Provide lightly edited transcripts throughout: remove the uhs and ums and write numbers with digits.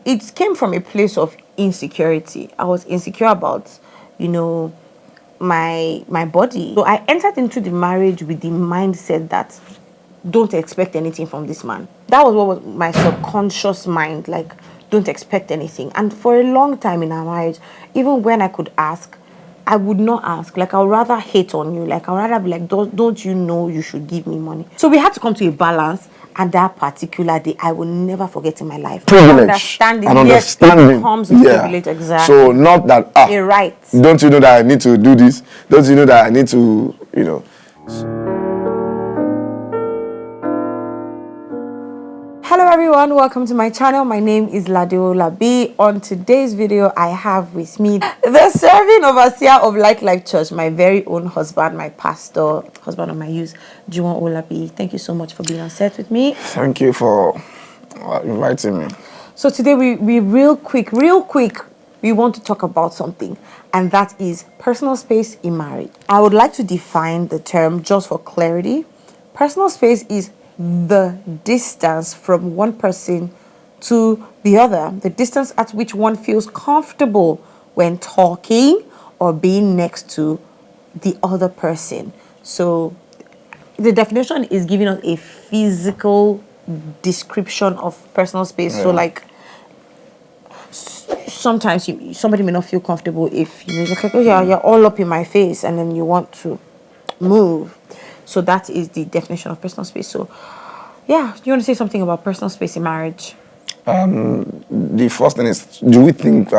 it came from a place of insecurity. I was insecure about, you know, my body. So I entered into the marriage with the mindset that don't expect anything from this man. That was what was my subconscious mind, like, don't expect anything. And for a long time in our marriage, even when I could ask, I would not ask. Like, I would rather hate on you. Like, I would rather be like, don't you know you should give me money? So we had to come to a balance. And that particular day, I will never forget in my life. Privilege. Understanding. And understanding. Yes, it comes with privilege, exactly. So not that, a right. Don't you know that I need to do this? Don't you know that I need to, Hello everyone, welcome to my channel. My name is Ladeola B. On today's video, I have with me the serving overseer of Light Life Church, my very own husband, my pastor, husband of my youth, Juwon Olabi. Thank you so much for being on set with me. Thank you for inviting me. So today we real quick, we want to talk about something, and that is personal space in marriage. I would like to define the term just for clarity. Personal space is the distance from one person to the other, the distance at which one feels comfortable when talking or being next to the other person. So the definition is giving us a physical description of personal space. Yeah. So like sometimes somebody may not feel comfortable if you're like, oh yeah, you're all up in my face, and then you want to move. So that is the definition of personal space. So, yeah, do you want to say something about personal space in marriage? The first thing is, do we think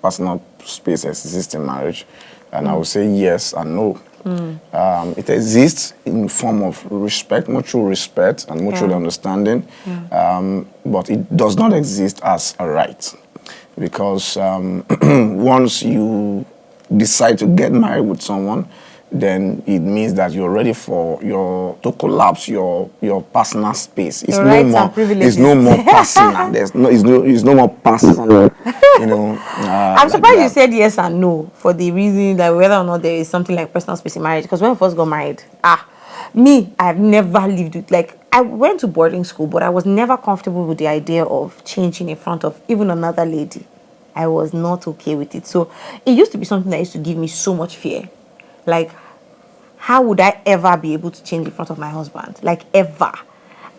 personal space exists in marriage? And I would say yes and no. It exists in form of respect, mutual respect and mutual understanding, but it does not exist as a right. Because once you decide to get married with someone, then it means that you're ready for to collapse your personal space. It's no more. It's no more personal. It's no more personal. I'm surprised you said yes and no for the reason that whether or not there is something like personal space in marriage. Because when we first got married, I've never lived with, like, I went to boarding school, but I was never comfortable with the idea of changing in front of even another lady. I was not okay with it. So it used to be something that used to give me so much fear. Like, how would I ever be able to change in front of my husband? Like, ever.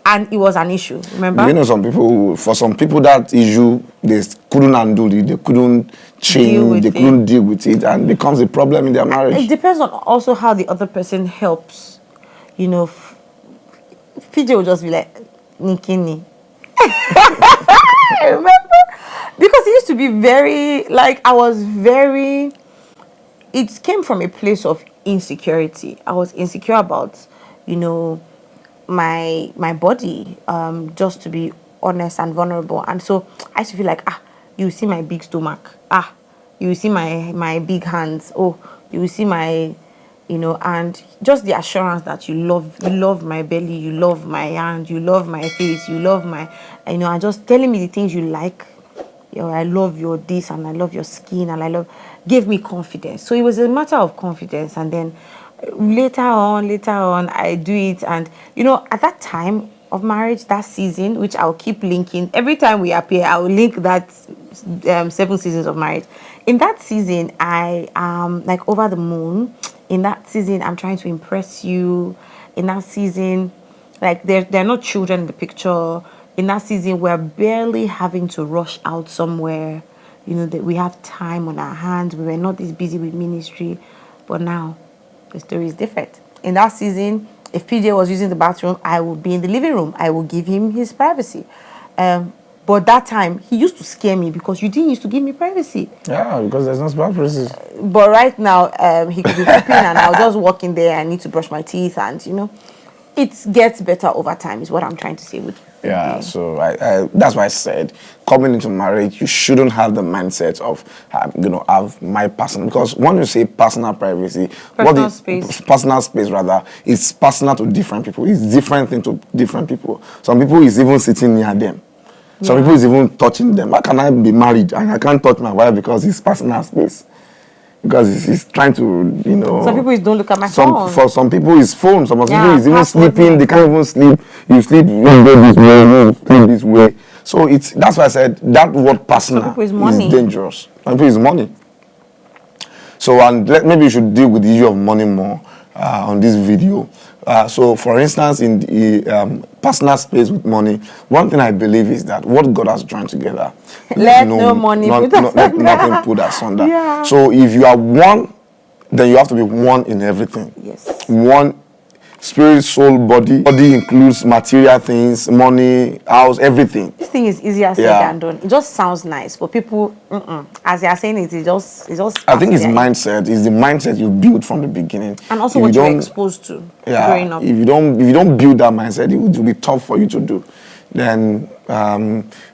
And it was an issue, remember? You know, for some people, that issue, they couldn't handle it, they couldn't change, they couldn't deal with it, and it becomes a problem in their marriage. It depends on also how the other person helps. You know, PJ will just be like, Nikini. I remember? Because it used to be very, like, it came from a place of insecurity. I was insecure about, my body, just to be honest and vulnerable. And so I used to feel like, you see my big stomach. You see my big hands. Oh, you see my, and just the assurance that you love my belly, you love my hand, you love my face, you love my, and just telling me the things you like. I love your this, and I love your skin, and gave me confidence. So it was a matter of confidence. And then later on, I do it. And, at that time of marriage, that season, which I'll keep linking, every time we appear, I'll link that 7 seasons of marriage. In that season, I am like over the moon. In that season, I'm trying to impress you. In that season, like there are no children in the picture. In that season, we're barely having to rush out somewhere. That we have time on our hands. We were not this busy with ministry. But now, the story is different. In that season, if PJ was using the bathroom, I would be in the living room. I would give him his privacy. But that time, he used to scare me because you didn't used to give me privacy. Yeah, because there's no privacy. But right now, he could be pooping and I'll just walk in there. I need to brush my teeth, and, it gets better over time is what I'm trying to say with. Yeah, so I that's why I said, coming into marriage, you shouldn't have the mindset of, have my personal, because when you say personal privacy, personal space rather, it's personal to different people. It's different thing to different people. Some people is even sitting near them. Some people is even touching them. How can I be married and I can't touch my wife because it's personal space? Because he's trying to, Some people don't look at my phone. For some people, it's phone. Some people is even sleeping. They can't even sleep. You sleep, you go this way, you sleep this way. So that's why I said that word personal people is money. is dangerous. For people is money. So, and maybe you should deal with the issue of money more on this video. So, for instance, in the personal space with money, one thing I believe is that what God has joined together, let no money put asunder. nothing put asunder. Yeah. So, if you are one, then you have to be one in everything. Yes. One, spirit, soul, body. Body includes material things, money, house, everything. This thing is easier said than done. It just sounds nice, but people, as they are saying it, it just. I think it's mindset. It's the mindset you build from the beginning, and also what you're exposed to growing up. If you don't build that mindset, it will be tough for you to do. Then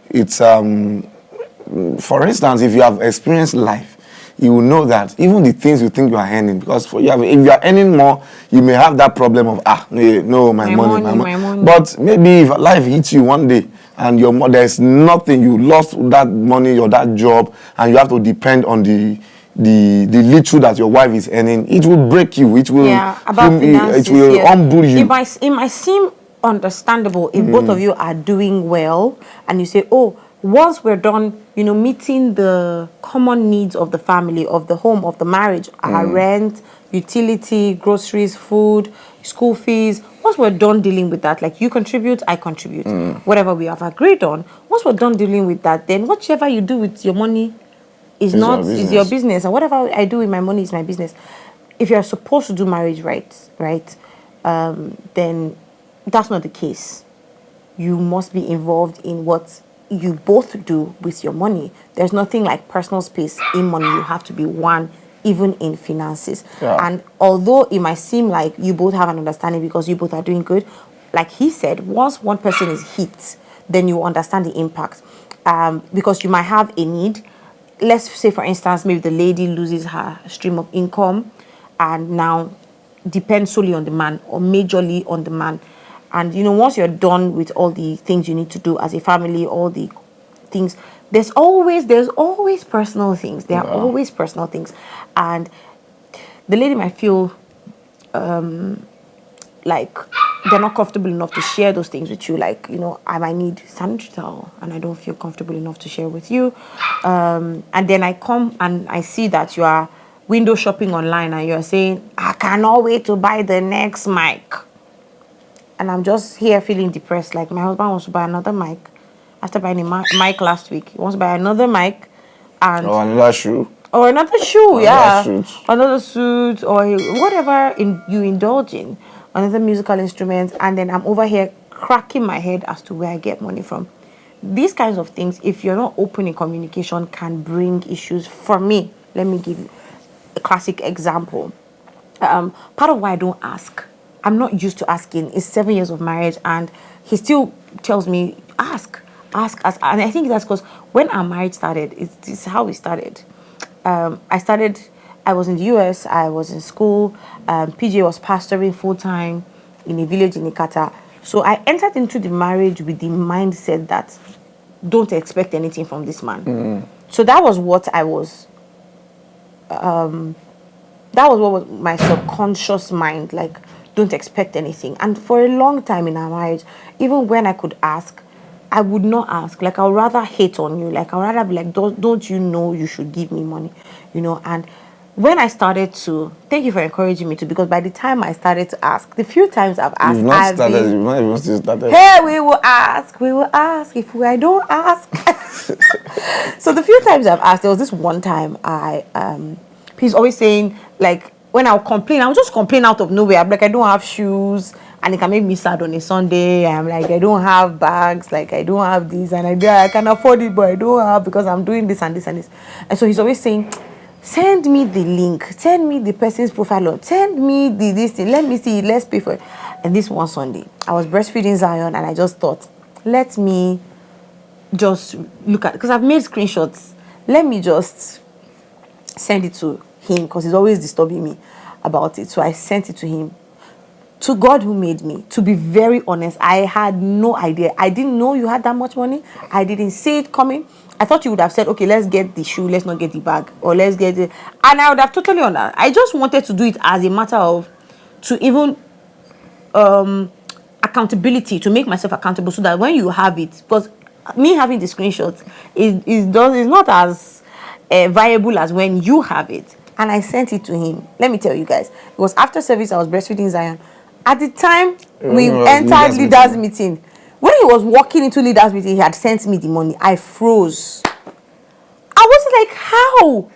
it's for instance, if you have experienced life, you will know that even the things you think you are earning, because if you are earning more, you may have that problem of my money. But maybe if life hits you one day and there's nothing, you lost that money or that job, and you have to depend on the little that your wife is earning, it will break you. It will finances, it will humble you. It might seem understandable if both of you are doing well, and you say, oh, once we're done, meeting the common needs of the family, of the home, of the marriage, our rent, utility, groceries, food, school fees, once we're done dealing with that, like you contribute, I contribute, whatever we have agreed on, once we're done dealing with that, then whichever you do with your money is your business, and whatever I do with my money is my business. If you're supposed to do marriage right, then that's not the case. You must be involved in what you both do with your money. There's nothing like personal space in money. You have to be one, even in finances. And although it might seem like you both have an understanding because you both are doing good, like he said, once one person is hit, then you understand the impact. Because you might have a need. Let's say, for instance, maybe the lady loses her stream of income and now depends solely on the man or majorly on the man. And, once you're done with all the things you need to do as a family, all the things, there's always personal things. There are always personal things. And the lady might feel like they're not comfortable enough to share those things with you. Like, I might need sanitary towel and I don't feel comfortable enough to share with you. And then I come and I see that you are window shopping online and you're saying, I cannot wait to buy the next mic. And I'm just here feeling depressed. Like, my husband wants to buy another mic. After buying a mic last week, he wants to buy another mic. Or another shoe. Or another shoe, another suit, or whatever you indulge in. Another musical instrument. And then I'm over here cracking my head as to where I get money from. These kinds of things, if you're not open in communication, can bring issues. For me, let me give you a classic example. Part of why I don't ask, I'm not used to asking. It's 7 years of marriage, and he still tells me, ask. And I think that's because when our marriage started, it's how we started. I was in the US, I was in school, PJ was pastoring full-time in a village in Ikata. So I entered into the marriage with the mindset that don't expect anything from this man. So that was what I was, that was what was my subconscious mind, like, don't expect anything. And for a long time in our marriage, even when I could ask, I would not ask. Like, I would rather hate on you. Like, I would rather be like, don't you know you should give me money? And when I started to, thank you for encouraging me to, because by the time I started to ask, the few times I've asked, You've not even started. Hey, we will ask. If I don't ask. So the few times I've asked, there was this one time he's always saying, like, when I'll complain, I'll just complain out of nowhere. I'm like, I don't have shoes, and it can make me sad on a Sunday. I'm like, I don't have bags, like, I don't have this, and I can afford it, but I don't have because I'm doing this and this and this. And so he's always saying, send me the link, send me the person's profile, send me this thing, let me see it, let's pay for it. And this one Sunday, I was breastfeeding Zion, and I just thought, let me just look at it, because I've made screenshots. Let me just send it to him, because he's always disturbing me about it. So I sent it to him. To God who made me, to be very honest, I had no idea. I didn't know you had that much money. I didn't see it coming. I thought you would have said, okay, let's get the shoe, let's not get the bag, or let's get it. And I would have totally understood. I just wanted to do it as a matter of, to even accountability, to make myself accountable, so that when you have it, because me having the screenshots is not as viable as when you have it. And I sent it to him. Let me tell you guys, it was after service. I was breastfeeding Zion. At the time we entered leaders meeting, when he was walking into leaders meeting, he had sent me the money. I froze. I was like, how?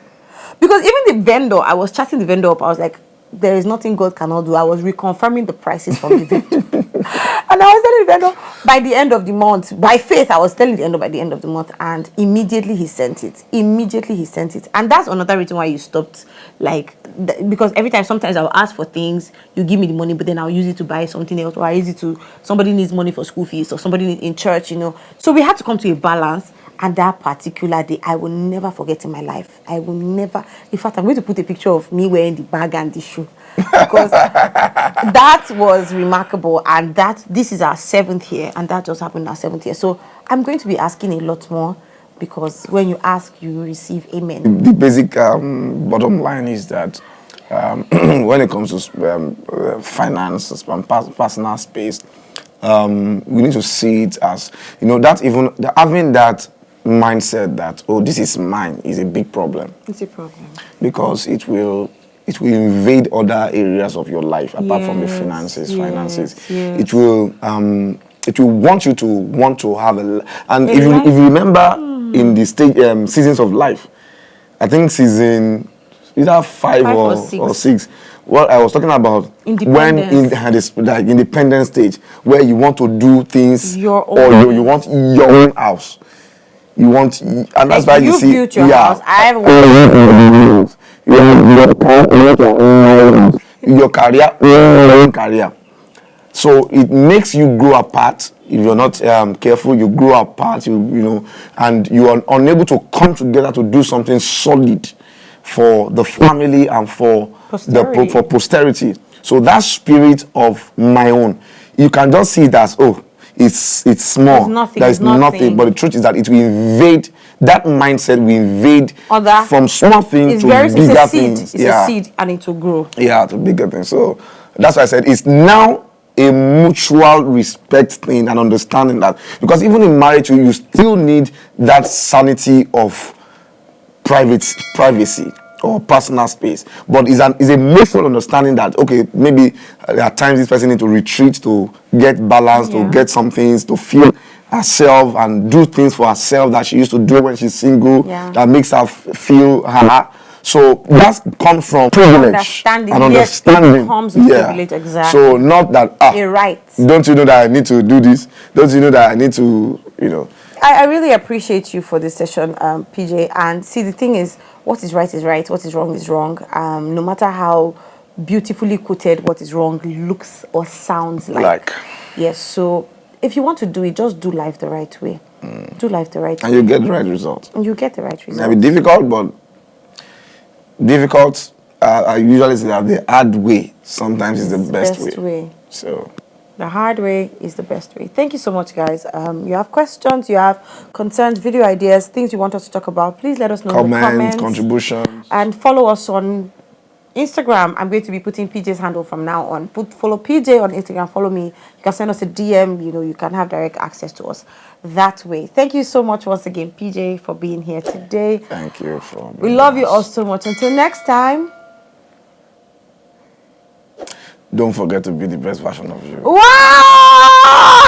Because even the vendor, I was chatting the vendor up. I was like, there is nothing God cannot do. I was reconfirming the prices from the vendor. And I was telling the vendor by the end of the month, by faith, I was telling the vendor by the end of the month, and immediately he sent it. Immediately he sent it. And that's another reason why you stopped, like, because every time, sometimes I'll ask for things, you give me the money, but then I'll use it to buy something else, or I use it to, somebody needs money for school fees, or somebody in church, you know. So we had to come to a balance. And that particular day, I will never forget in my life. I will never. In fact, I'm going to put a picture of me wearing the bag and the shoe, because that was remarkable. And this is our 7th year, and that just happened our 7th year. So I'm going to be asking a lot more, because when you ask, you receive. Amen. The basic bottom line is that when it comes to finance and personal space, we need to see it as, you know, that even having that mindset that, oh, this is mine, is a big problem. It's a problem. Because it will invade other areas of your life apart from the finances. Yes. It will want you to want to have if you remember in the seasons of life, I think season either 5 or 6. What I was talking about when in this like independent stage, where you want to do things your own, or you want your own house. You want, and that's why you see, built your house. I have your career. So it makes you grow apart. If you're not careful, you grow apart. You know, and you are unable to come together to do something solid for the family and for posterity. So that spirit of my own, you can just see it as, oh, it's small. There's nothing. But the truth is that it will invade, that mindset will invade from small things to bigger things. It's a seed, and it will grow. Yeah, to bigger things. So that's why I said it's now a mutual respect thing and understanding that, because even in marriage, you still need that sanity of privacy or personal space, but is a mutual understanding that, okay, maybe at times this person needs to retreat to get balance, to get some things, to feel herself and do things for herself that she used to do when she's single, that makes her feel her. So that comes from privilege and understanding. Comes with privilege, exactly. So not that a right. Don't you know that I need to do this? Don't you know that I need to, you know? I really appreciate you for this session, PJ. And see, the thing is, what is right is right, what is wrong is wrong. No matter how beautifully quoted what is wrong looks or sounds like. Yes, so if you want to do it, just do life the right way. Do life the right way. And you get the right result. You get the right result. It may be difficult, but I usually say that the hard way sometimes is the best way. So the hard way is the best way. Thank you so much, guys. You have questions, you have concerns, video ideas, things you want us to talk about, please let us know in the comments. Contributions. And follow us on Instagram. I'm going to be putting PJ's handle from now on. Follow PJ on Instagram, follow me. You can send us a DM, you know, you can have direct access to us that way. Thank you so much once again, PJ, for being here today. Thank you for We love you all so much. Until next time. Don't forget to be the best version of you. Wow!